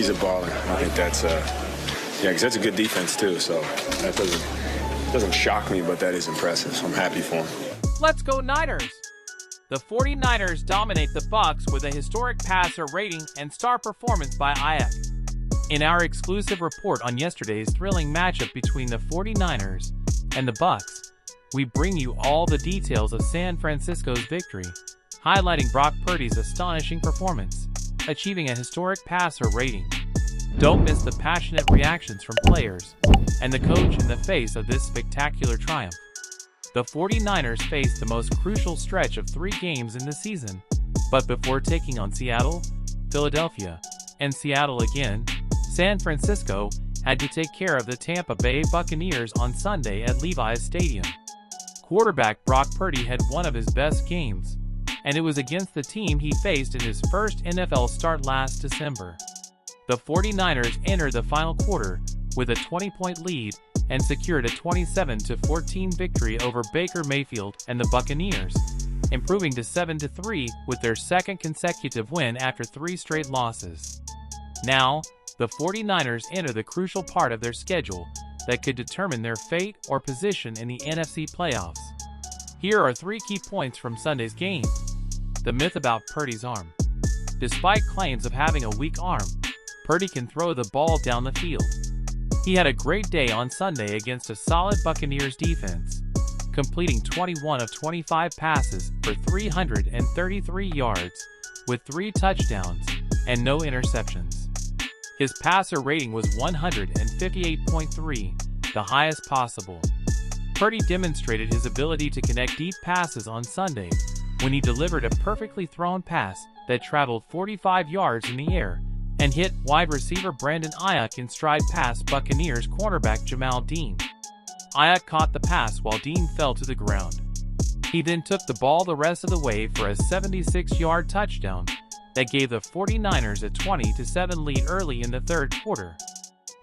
He's a baller. I think that's because that's a good defense too. So that doesn't shock me, but that is impressive. So I'm happy for him. Let's go Niners! The 49ers dominate the Bucs with a historic passer rating and star performance by Aiyuk. In our exclusive report on yesterday's thrilling matchup between the 49ers and the Bucs, we bring you all the details of San Francisco's victory, highlighting Brock Purdy's astonishing performance, achieving a historic passer rating. Don't miss the passionate reactions from players and the coach in the face of this spectacular triumph. The 49ers face the most crucial stretch of 3 games in the season, but before taking on Seattle, Philadelphia, and Seattle again, San Francisco had to take care of the Tampa Bay Buccaneers on Sunday at Levi's Stadium. Quarterback Brock Purdy had one of his best games, and it was against the team he faced in his first NFL start last December. The 49ers entered the final quarter with a 20-point lead and secured a 27-14 victory over Baker Mayfield and the Buccaneers, improving to 7-3 with their second consecutive win after 3 straight losses. Now, the 49ers enter the crucial part of their schedule that could determine their fate or position in the NFC playoffs. Here are 3 key points from Sunday's game. The myth about Purdy's arm. Despite claims of having a weak arm, Purdy can throw the ball down the field. He had a great day on Sunday against a solid Buccaneers defense, completing 21 of 25 passes for 333 yards, with 3 touchdowns and no interceptions. His passer rating was 158.3, the highest possible. Purdy demonstrated his ability to connect deep passes on Sunday when he delivered a perfectly thrown pass that traveled 45 yards in the air and hit wide receiver Brandon Aiyuk in stride past Buccaneers cornerback Jamal Dean. Aiyuk caught the pass while Dean fell to the ground. He then took the ball the rest of the way for a 76-yard touchdown that gave the 49ers a 20-7 lead early in the third quarter.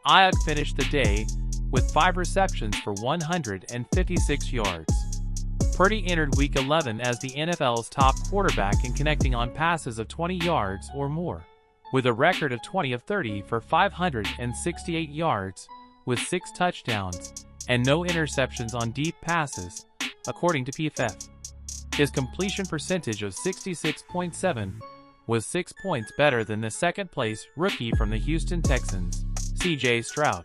Aiyuk finished the day with 5 receptions for 156 yards. Purdy entered Week 11 as the NFL's top quarterback in connecting on passes of 20 yards or more, with a record of 20 of 30 for 568 yards, with 6 touchdowns and no interceptions on deep passes, according to PFF. His completion percentage of 66.7 was 6 points better than the second-place rookie from the Houston Texans, C.J. Stroud.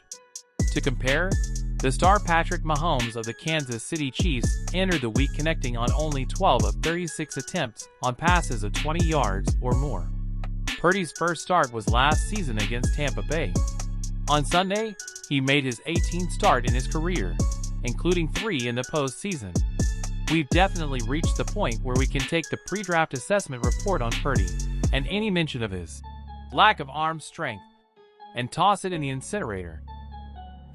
To compare, the star Patrick Mahomes of the Kansas City Chiefs entered the week connecting on only 12 of 36 attempts on passes of 20 yards or more. Purdy's first start was last season against Tampa Bay. On Sunday, he made his 18th start in his career, including 3 in the postseason. We've definitely reached the point where we can take the pre-draft assessment report on Purdy and any mention of his lack of arm strength and toss it in the incinerator.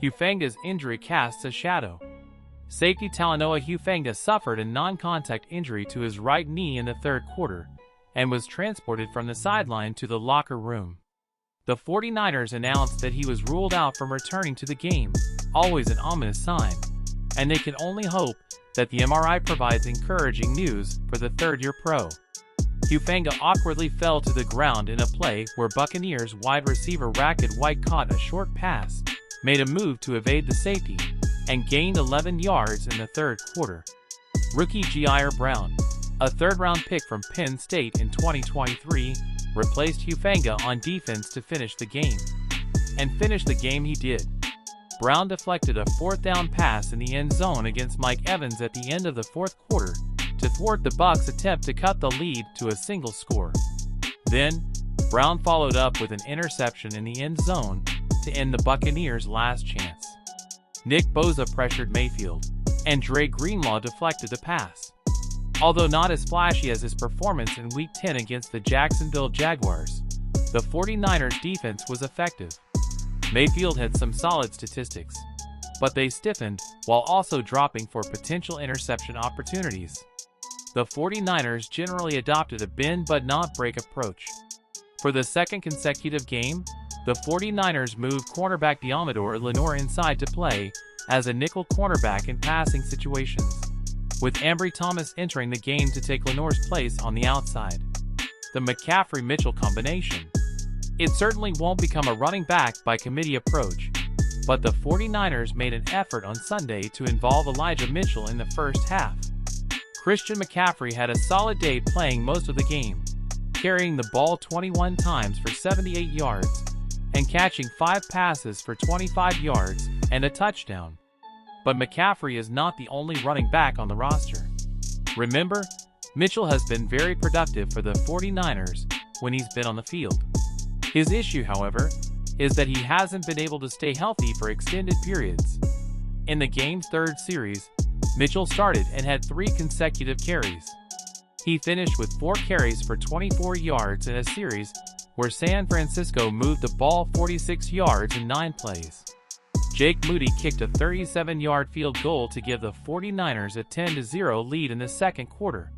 Hufanga's injury casts a shadow. Safety Talanoa Hufanga suffered a non-contact injury to his right knee in the third quarter and was transported from the sideline to the locker room. The 49ers announced that he was ruled out from returning to the game, always an ominous sign, and they can only hope that the MRI provides encouraging news for the third-year pro. Hufanga awkwardly fell to the ground in a play where Buccaneers wide receiver Rackett White caught a short pass, made a move to evade the safety, and gained 11 yards in the third quarter. Rookie Jair Brown, a third-round pick from Penn State in 2023, replaced Hufanga on defense to finish the game. And finish the game he did. Brown deflected a 4th-down pass in the end zone against Mike Evans at the end of the fourth quarter to thwart the Bucs' attempt to cut the lead to a single score. Then, Brown followed up with an interception in the end zone to end the Buccaneers' last chance. Nick Bosa pressured Mayfield, and Dre Greenlaw deflected the pass. Although not as flashy as his performance in Week 10 against the Jacksonville Jaguars, the 49ers' defense was effective. Mayfield had some solid statistics, but they stiffened while also dropping for potential interception opportunities. The 49ers generally adopted a bend-but-not-break approach. For the second consecutive game, the 49ers moved cornerback Deommodore Lenoir inside to play as a nickel cornerback in passing situations, with Ambry Thomas entering the game to take Lenoir's place on the outside. The McCaffrey-Mitchell combination. It certainly won't become a running back by committee approach, but the 49ers made an effort on Sunday to involve Elijah Mitchell in the first half. Christian McCaffrey had a solid day playing most of the game, carrying the ball 21 times for 78 yards and catching 5 passes for 25 yards and a touchdown. But McCaffrey is not the only running back on the roster. Remember, Mitchell has been very productive for the 49ers when he's been on the field. His issue, however, is that he hasn't been able to stay healthy for extended periods. In the game's third series, Mitchell started and had 3 consecutive carries. He finished with 4 carries for 24 yards in a series where San Francisco moved the ball 46 yards in 9 plays. Jake Moody kicked a 37-yard field goal to give the 49ers a 10-0 lead in the second quarter.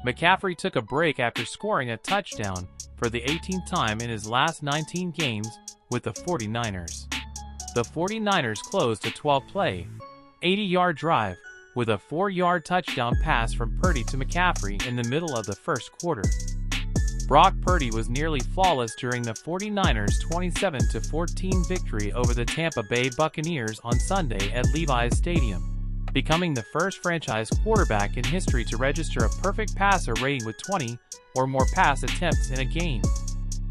McCaffrey took a break after scoring a touchdown for the 18th time in his last 19 games with the 49ers. The 49ers closed a 12-play, 80-yard drive with a 4-yard touchdown pass from Purdy to McCaffrey in the middle of the first quarter. Brock Purdy was nearly flawless during the 49ers' 27-14 victory over the Tampa Bay Buccaneers on Sunday at Levi's Stadium, becoming the first franchise quarterback in history to register a perfect passer rating with 20 or more pass attempts in a game.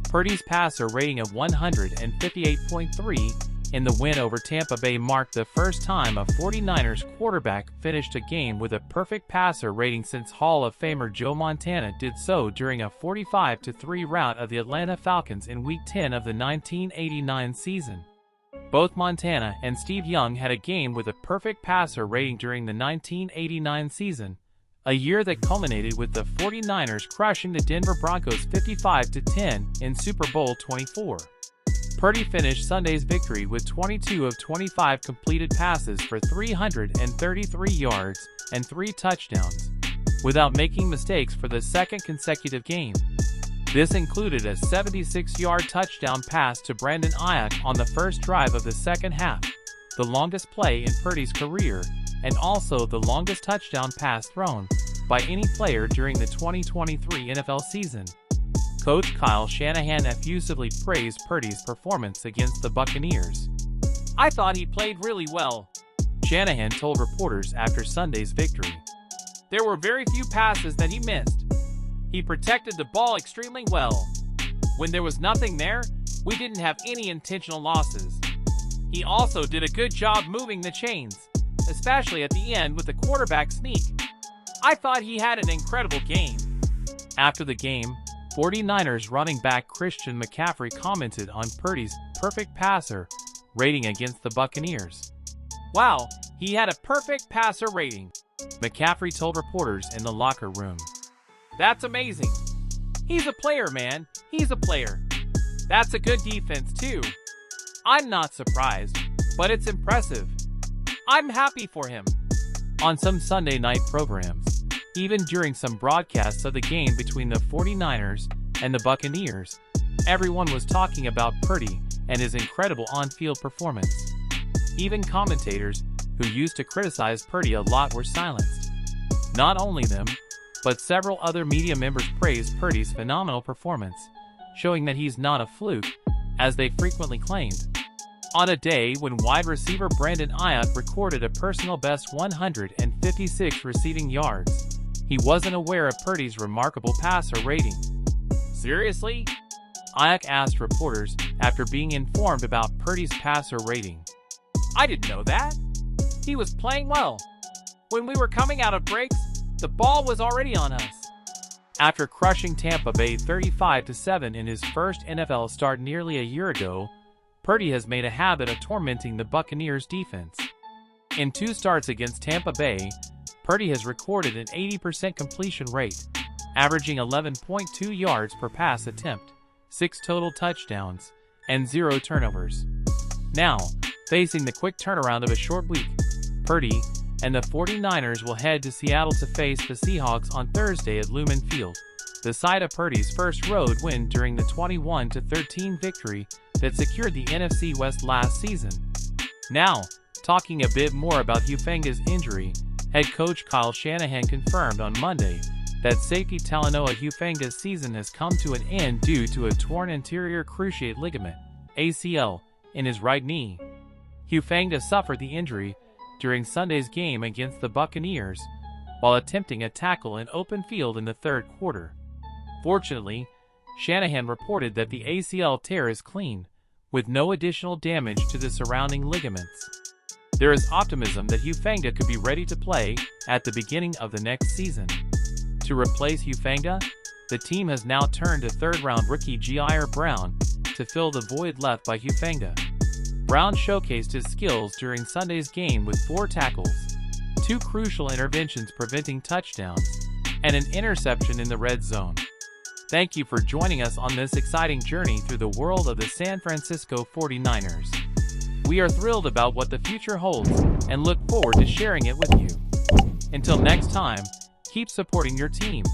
Purdy's passer rating of 158.3 in the win over Tampa Bay marked the first time a 49ers quarterback finished a game with a perfect passer rating since Hall of Famer Joe Montana did so during a 45-3 rout of the Atlanta Falcons in Week 10 of the 1989 season. Both Montana and Steve Young had a game with a perfect passer rating during the 1989 season, a year that culminated with the 49ers crushing the Denver Broncos 55-10 in Super Bowl 24. Purdy finished Sunday's victory with 22 of 25 completed passes for 333 yards and 3 touchdowns, without making mistakes for the second consecutive game. This included a 76-yard touchdown pass to Brandon Ayuk on the first drive of the second half, the longest play in Purdy's career, and also the longest touchdown pass thrown by any player during the 2023 NFL season. Coach Kyle Shanahan effusively praised Purdy's performance against the Buccaneers. "I thought he played really well," Shanahan told reporters after Sunday's victory. "There were very few passes that he missed. He protected the ball extremely well. When there was nothing there, we didn't have any intentional losses. He also did a good job moving the chains, especially at the end with the quarterback sneak. I thought he had an incredible game." After the game, 49ers running back Christian McCaffrey commented on Purdy's perfect passer rating against the Buccaneers. "Wow, he had a perfect passer rating," McCaffrey told reporters in the locker room. "That's amazing. He's a player, man. He's a player. That's a good defense, too. I'm not surprised, but it's impressive. I'm happy for him." On some Sunday night programs, even during some broadcasts of the game between the 49ers and the Buccaneers, everyone was talking about Purdy and his incredible on-field performance. Even commentators, who used to criticize Purdy a lot, were silenced. Not only them, but several other media members praised Purdy's phenomenal performance, showing that he's not a fluke, as they frequently claimed. On a day when wide receiver Brandon Ayuk recorded a personal best 156 receiving yards, he wasn't aware of Purdy's remarkable passer rating. "Seriously?" Ayuk asked reporters after being informed about Purdy's passer rating. "I didn't know that. He was playing well. When we were coming out of breaks, the ball was already on us." After crushing Tampa Bay 35-7 in his first NFL start nearly a year ago, Purdy has made a habit of tormenting the Buccaneers' defense. In 2 starts against Tampa Bay, Purdy has recorded an 80% completion rate, averaging 11.2 yards per pass attempt, 6 total touchdowns, and 0 turnovers. Now, facing the quick turnaround of a short week, Purdy and the 49ers will head to Seattle to face the Seahawks on Thursday at Lumen Field, the site of Purdy's first road win during the 21-13 victory that secured the NFC West last season. Now, talking a bit more about Hufanga's injury, head coach Kyle Shanahan confirmed on Monday that safety Talanoa Hufanga's season has come to an end due to a torn anterior cruciate ligament (ACL) in his right knee. Hufanga suffered the injury during Sunday's game against the Buccaneers while attempting a tackle in open field in the third quarter. Fortunately, Shanahan reported that the ACL tear is clean, with no additional damage to the surrounding ligaments. There is optimism that Hufanga could be ready to play at the beginning of the next season. To replace Hufanga, the team has now turned to third-round rookie Jair Brown to fill the void left by Hufanga. Brown showcased his skills during Sunday's game with 4 tackles, 2 crucial interventions preventing touchdowns, and an interception in the red zone. Thank you for joining us on this exciting journey through the world of the San Francisco 49ers. We are thrilled about what the future holds and look forward to sharing it with you. Until next time, keep supporting your team.